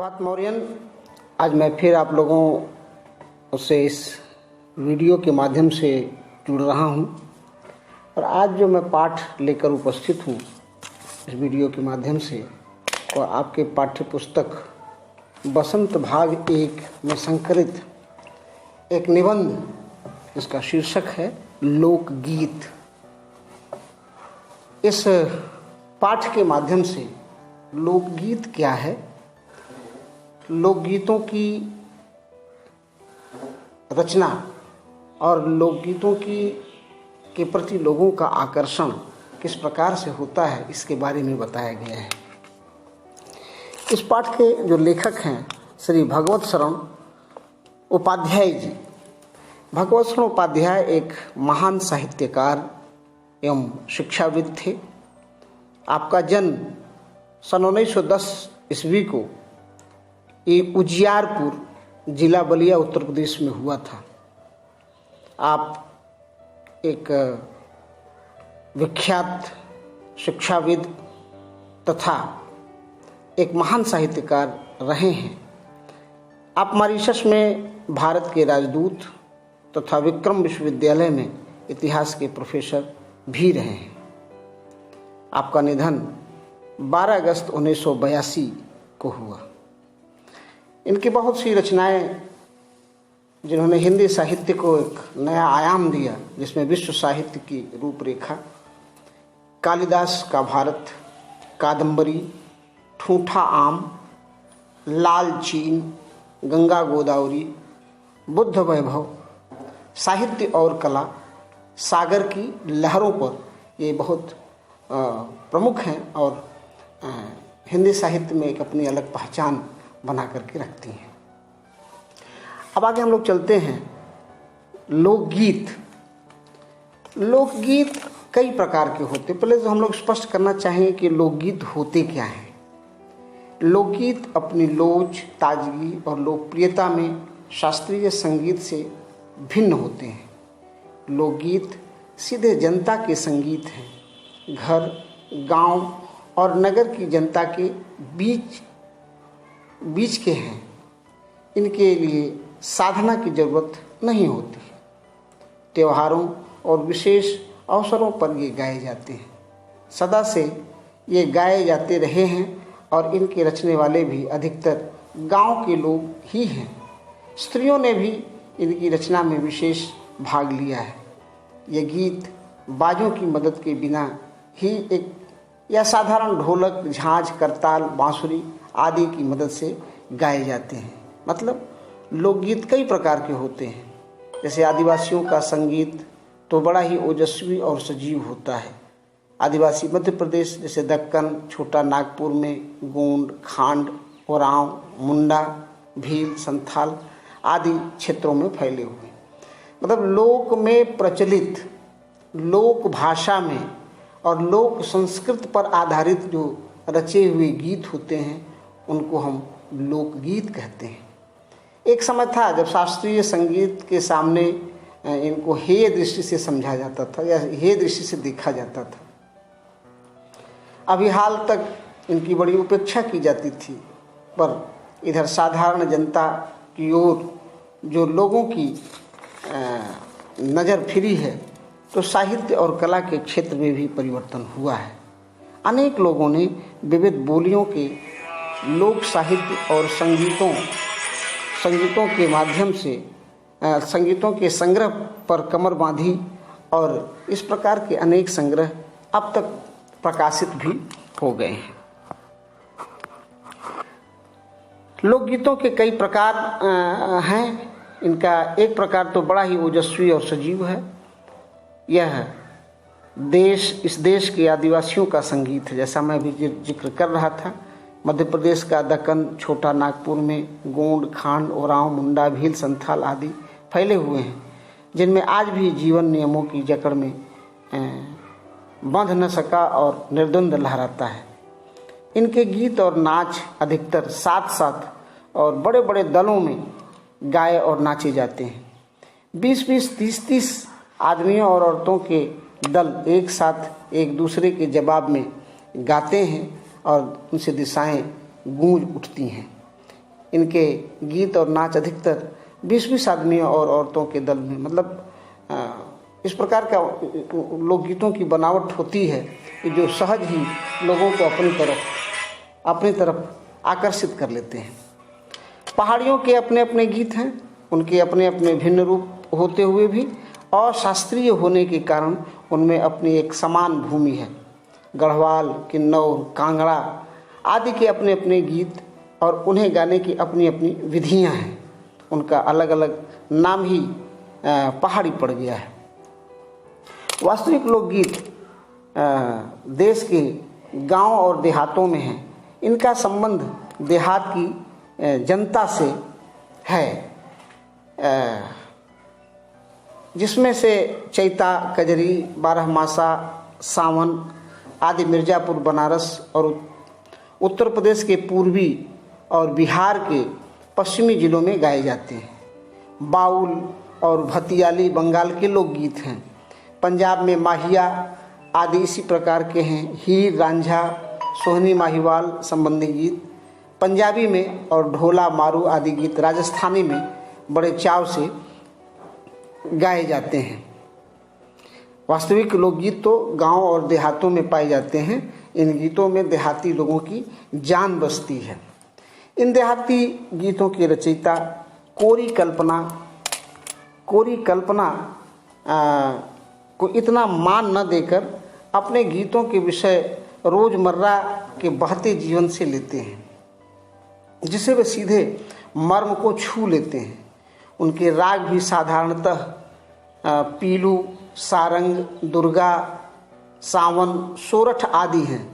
बात मौर्यन, आज मैं फिर आप लोगों से इस वीडियो के माध्यम से जुड़ रहा हूं और आज जो मैं पाठ लेकर उपस्थित हूं इस वीडियो के माध्यम से और आपके पाठ्य पुस्तक बसंत भाग 1 में संकलित एक निबंध जिसका शीर्षक है लोकगीत। इस पाठ के माध्यम से लोकगीत क्या है, लोकगीतों की रचना और लोकगीतों के प्रति लोगों का आकर्षण किस प्रकार से होता है, इसके बारे में बताया गया है। इस पाठ के जो लेखक हैं श्री भगवत शरण उपाध्याय जी। भगवत शरण उपाध्याय एक महान साहित्यकार एवं शिक्षाविद थे। आपका जन्म सन 1910 ईस्वी को ये उजियारपुर जिला बलिया उत्तर प्रदेश में हुआ था। आप एक विख्यात शिक्षाविद तथा एक महान साहित्यकार रहे हैं। आप मॉरिशस में भारत के राजदूत तथा विक्रम विश्वविद्यालय में इतिहास के प्रोफेसर भी रहे हैं। आपका निधन 12 अगस्त 1982 को हुआ। इनकी बहुत सी रचनाएं जिन्होंने हिंदी साहित्य को एक नया आयाम दिया, जिसमें विश्व साहित्य की रूपरेखा, कालिदास का भारत, कादम्बरी, ठूठा आम, लाल चीन, गंगा गोदावरी, बुद्ध वैभव, साहित्य और कला, सागर की लहरों पर ये बहुत प्रमुख हैं और हिंदी साहित्य में एक अपनी अलग पहचान बना करके रखती हैं। अब आगे हम लोग चलते हैं। लोकगीत। लोकगीत कई प्रकार के होते। पहले तो हम लोग स्पष्ट करना चाहेंगे कि लोकगीत होते क्या हैं। लोकगीत अपनी लोच, ताजगी और लोकप्रियता में शास्त्रीय संगीत से भिन्न होते हैं। लोकगीत सीधे जनता के संगीत हैं। घर, गांव और नगर की जनता के बीच के हैं। इनके लिए साधना की जरूरत नहीं होती। त्योहारों और विशेष अवसरों पर ये गाए जाते हैं। सदा से ये गाए जाते रहे हैं और इनके रचने वाले भी अधिकतर गांव के लोग ही हैं। स्त्रियों ने भी इनकी रचना में विशेष भाग लिया है। ये गीत बाजों की मदद के बिना ही एक या साधारण ढोलक, झांझ, करताल, बांसुरी आदि की मदद से गाए जाते हैं। मतलब लोकगीत कई प्रकार के होते हैं। जैसे आदिवासियों का संगीत तो बड़ा ही ओजस्वी और सजीव होता है। आदिवासी मध्य प्रदेश जैसे दक्कन, छोटा नागपुर में गोंड, खांड, ओरांव, मुंडा, भील, संथाल आदि क्षेत्रों में फैले हुए। मतलब लोक में प्रचलित, लोक भाषा में और लोक संस्कृत पर आधारित जो रचे हुए गीत होते हैं उनको हम लोकगीत कहते हैं। एक समय था जब शास्त्रीय संगीत के सामने इनको हेय दृष्टि से समझा जाता था या हेय दृष्टि से देखा जाता था। अभी हाल तक इनकी बड़ी उपेक्षा की जाती थी, पर इधर साधारण जनता की ओर जो लोगों की नज़र फिरी है तो साहित्य और कला के क्षेत्र में भी परिवर्तन हुआ है। अनेक लोगों ने विविध बोलियों के लोक साहित्य और संगीतों के माध्यम से संगीतों के संग्रह पर कमर बांधी और इस प्रकार के अनेक संग्रह अब तक प्रकाशित भी हो गए हैं। लोकगीतों के कई प्रकार हैं। इनका एक प्रकार तो बड़ा ही ओजस्वी और सजीव है। यह इस देश के आदिवासियों का संगीत है। जैसा मैं भी जिक्र कर रहा था, मध्य प्रदेश का दक्कन, छोटा नागपुर में गोंड, खांड, ओरांव, मुंडा, भील, संथाल आदि फैले हुए हैं, जिनमें आज भी जीवन नियमों की जकड़ में बंध न सका और निर्द्वंद लहराता है। इनके गीत और नाच अधिकतर साथ साथ और बड़े बड़े दलों में गाए और नाचे जाते हैं। 20-20, 30-30 आदमियों और औरतों के दल एक साथ एक दूसरे के जवाब में गाते हैं और उनसे दिशाएं गूंज उठती हैं। इनके गीत और नाच अधिकतर 20-20 आदमियों और औरतों के दल में, मतलब इस प्रकार का लोकगीतों की बनावट होती है कि जो सहज ही लोगों को अपनी तरफ आकर्षित कर लेते हैं। पहाड़ियों के अपने अपने गीत हैं, उनके अपने अपने भिन्न रूप होते हुए भी अशास्त्रीय होने के कारण उनमें अपनी एक समान भूमि है। गढ़वाल, किन्नौर, कांगड़ा आदि के अपने अपने गीत और उन्हें गाने की अपनी अपनी विधियां हैं। उनका अलग अलग नाम ही पहाड़ी पड़ गया है। वास्तविक लोकगीत देश के गांव और देहातों में है। इनका संबंध देहात की जनता से है, जिसमें से चैता, कजरी, बारहमासा, सावन आदि मिर्ज़ापुर, बनारस और उत्तर प्रदेश के पूर्वी और बिहार के पश्चिमी जिलों में गाए जाते हैं। बाउल और भतियाली बंगाल के लोकगीत हैं। पंजाब में माहिया आदि इसी प्रकार के हैं। हीर रांझा, सोहनी माहीवाल संबंधी गीत पंजाबी में और ढोला मारू आदि गीत राजस्थानी में बड़े चाव से गाए जाते हैं। वास्तविक लोकगीत तो गांव और देहातों में पाए जाते हैं। इन गीतों में देहाती लोगों की जान बसती है। इन देहाती गीतों के रचयिता कोरी कल्पना को इतना मान न देकर अपने गीतों के विषय रोजमर्रा के बहते जीवन से लेते हैं, जिसे वे सीधे मर्म को छू लेते हैं। उनके राग भी साधारणतः पीलू, सारंग, दुर्गा, सावन, सोरठ आदि हैं।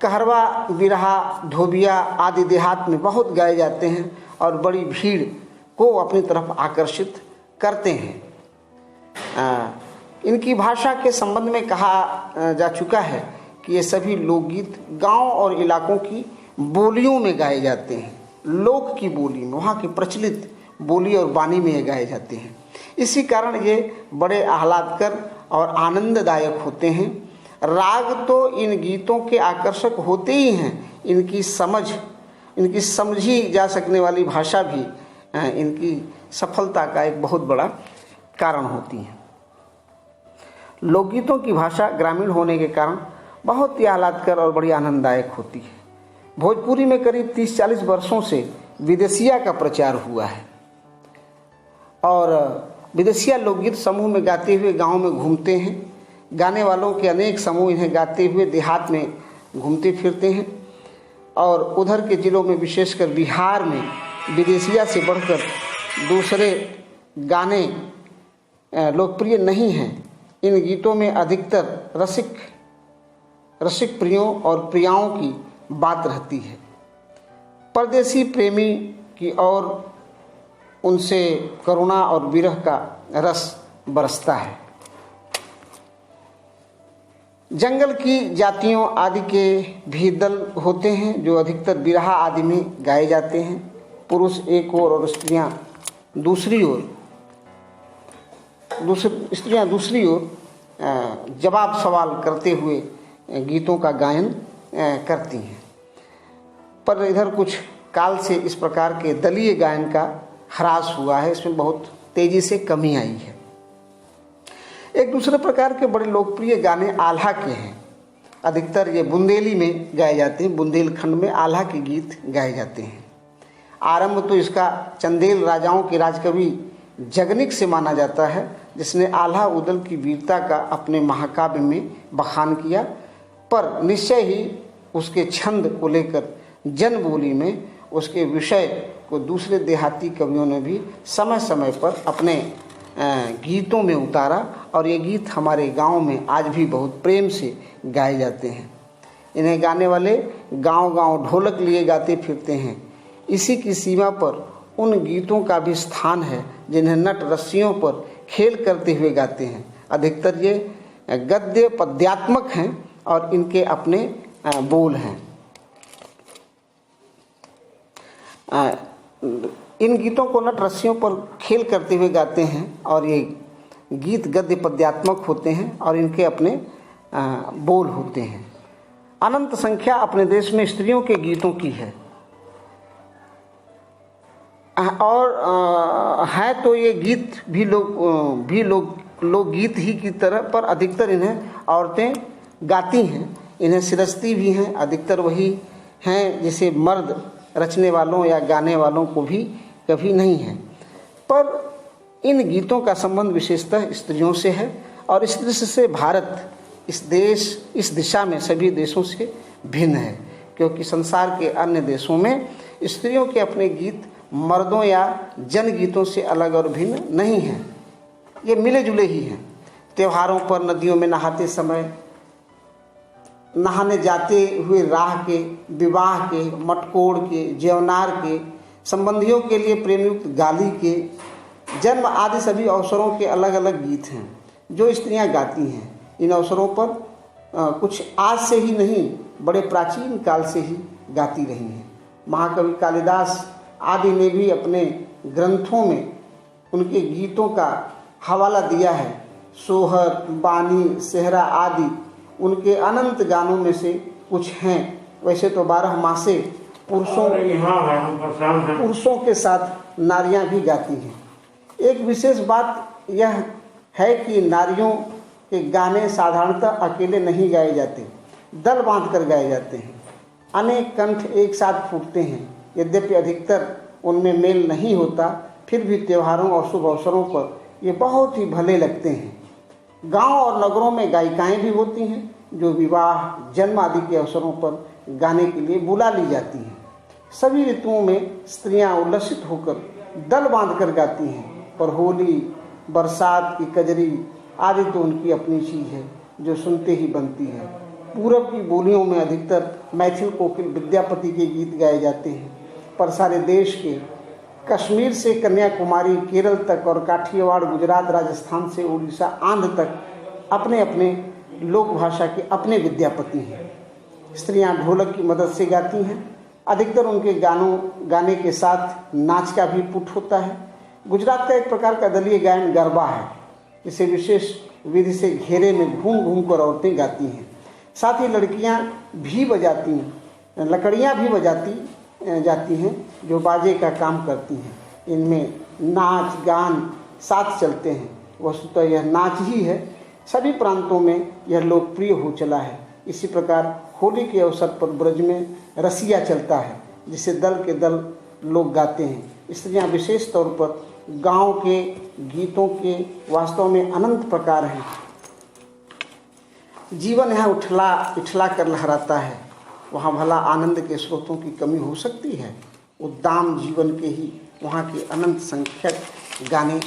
कहरवा, बिरहा, धोबिया आदि देहात में बहुत गाए जाते हैं और बड़ी भीड़ को अपनी तरफ आकर्षित करते हैं। इनकी भाषा के संबंध में कहा जा चुका है कि ये सभी लोकगीत गांव और इलाकों की बोलियों में गाए जाते हैं। लोक की बोली में, वहाँ की प्रचलित बोली और वाणी में ये गाए जाते हैं। इसी कारण ये बड़े आह्लादकर और आनंददायक होते हैं। राग तो इन गीतों के आकर्षक होते ही हैं, इनकी समझी जा सकने वाली भाषा भी इनकी सफलता का एक बहुत बड़ा कारण होती है। लोकगीतों की भाषा ग्रामीण होने के कारण बहुत ही आह्लादकर और बड़ी आनंददायक होती है। भोजपुरी में करीब 30-40 वर्षों से विदेशिया का प्रचार हुआ है और विदेशिया लोकगीत समूह में गाते हुए गांव में घूमते हैं। गाने वालों के अनेक समूह इन्हें गाते हुए देहात में घूमते फिरते हैं और उधर के जिलों में, विशेषकर बिहार में, विदेशिया से बढ़कर दूसरे गाने लोकप्रिय नहीं हैं। इन गीतों में अधिकतर रसिक प्रियों और प्रियाओं की बात रहती है। परदेसी प्रेमी की और उनसे करुणा और विरह का रस बरसता है। जंगल की जातियों आदि के भी दल होते हैं जो अधिकतर बिरहा आदि में गाए जाते हैं। पुरुष एक ओर और स्त्रियां दूसरी ओर जवाब सवाल करते हुए गीतों का गायन करती हैं। पर इधर कुछ काल से इस प्रकार के दलीय गायन का ह्रास हुआ है, इसमें बहुत तेजी से कमी आई है। एक दूसरे प्रकार के बड़े लोकप्रिय गाने आल्हा के हैं। अधिकतर ये बुंदेली में गाए जाते हैं। बुंदेलखंड में आल्हा के गीत गाए जाते हैं। आरंभ तो इसका चंदेल राजाओं के राजकवि जगनिक से माना जाता है, जिसने आल्हा उदल की वीरता का अपने महाकाव्य में बखान किया, पर निश्चय ही उसके छंद को लेकर जन बोली में उसके विषय को दूसरे देहाती कवियों ने भी समय समय पर अपने गीतों में उतारा और ये गीत हमारे गांव में आज भी बहुत प्रेम से गाए जाते हैं। इन्हें गाने वाले गांव-गांव ढोलक लिए गाते फिरते हैं। इसी की सीमा पर उन गीतों का भी स्थान है जिन्हें नट रस्सियों पर खेल करते हुए गाते हैं। अधिकतर ये गद्य पद्यात्मक हैं और इनके अपने बोल हैं। इन गीतों को नट रस्सियों पर खेल करते हुए गाते हैं और ये गीत गद्य पद्यात्मक होते हैं और इनके अपने बोल होते हैं। अनंत संख्या अपने देश में स्त्रियों के गीतों की है। और है तो ये गीत भी लोकगीत ही की तरह, पर अधिकतर इन्हें औरतें गाती हैं। इन्हें सिरजती भी हैं, अधिकतर वही हैं जिसे मर्द रचने वालों या गाने वालों को भी कभी नहीं है। पर इन गीतों का संबंध विशेषतः स्त्रियों से है, और इस दृष्टि से भारत इस दिशा में सभी देशों से भिन्न है, क्योंकि संसार के अन्य देशों में स्त्रियों के अपने गीत मर्दों या जनगीतों से अलग और भिन्न नहीं हैं। ये मिले जुले ही हैं। त्योहारों पर नदियों में नहाते समय, नहाने जाते हुए राह के, विवाह के, मटकोड़ के, जेवनार के, संबंधियों के लिए प्रेमयुक्त गाली के, जन्म आदि सभी अवसरों के अलग अलग गीत हैं जो स्त्रियां गाती हैं। इन अवसरों पर कुछ आज से ही नहीं, बड़े प्राचीन काल से ही गाती रही हैं। महाकवि कालिदास आदि ने भी अपने ग्रंथों में उनके गीतों का हवाला दिया है। सोहर, बानी, सेहरा आदि उनके अनंत गानों में से कुछ हैं। वैसे तो 12 मासे पुरुषों के साथ नारियां भी गाती हैं। एक विशेष बात यह है कि नारियों के गाने साधारणतः अकेले नहीं गाए जाते, दल बांधकर गाए जाते हैं। अनेक कंठ एक साथ फूटते हैं। यद्यपि अधिकतर उनमें मेल नहीं होता, फिर भी त्योहारों और शुभ अवसरों पर ये बहुत ही भले लगते हैं। गांव और नगरों में गायिकाएं भी होती हैं जो विवाह, जन्म आदि के अवसरों पर गाने के लिए बुला ली जाती हैं। सभी ऋतुओं में स्त्रियां उल्लसित होकर दल बांधकर गाती हैं, पर होली, बरसात की कजरी आदि तो उनकी अपनी चीज़ है जो सुनते ही बनती है। पूरब की बोलियों में अधिकतर मैथिल कोकिल विद्यापति के गीत गाए जाते हैं, पर सारे देश के कश्मीर से कन्याकुमारी, केरल तक और काठियावाड़, गुजरात, राजस्थान से उड़ीसा, आंध्र तक अपने अपने लोक भाषा के अपने विद्यापति हैं। स्त्रियां ढोलक की मदद से गाती हैं। अधिकतर उनके गाने के साथ नाच का भी पुट होता है। गुजरात का एक प्रकार का दलीय गायन गरबा है, जिसे विशेष विधि से घेरे में घूम घूम कर औरतें गाती हैं। साथ ही लड़कियां भी बजाती हैं, लकड़ियां भी बजाती जाती हैं जो बाजे का काम करती हैं। इनमें नाच गान साथ चलते हैं। वस्तुतः यह नाच ही है। सभी प्रांतों में यह लोकप्रिय हो चला है। इसी प्रकार होली के अवसर पर ब्रज में रसिया चलता है, जिसे दल के दल लोग गाते हैं। स्त्रियां विशेष तौर पर गांव के गीतों के वास्तव में अनंत प्रकार हैं। जीवन यहाँ उठला कर लहराता है, वहाँ भला आनंद के स्रोतों की कमी हो सकती है। उद्दाम जीवन के ही वहाँ के अनंत संख्यक गाने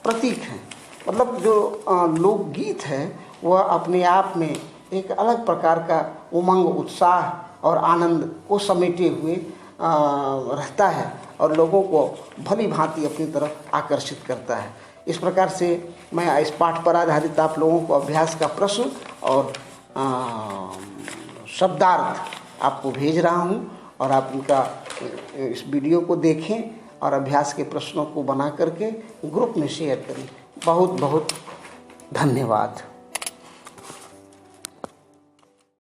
प्रतीक हैं। मतलब जो लोकगीत है वह अपने आप में एक अलग प्रकार का उमंग, उत्साह और आनंद को समेटे हुए रहता है और लोगों को भली भांति अपनी तरफ आकर्षित करता है। इस प्रकार से मैं इस पाठ पर आधारित आप लोगों को अभ्यास का प्रश्न और शब्दार्थ आपको भेज रहा हूं, और आप इनका इस वीडियो को देखें और अभ्यास के प्रश्नों को बना करके ग्रुप में शेयर करें। बहुत बहुत धन्यवाद।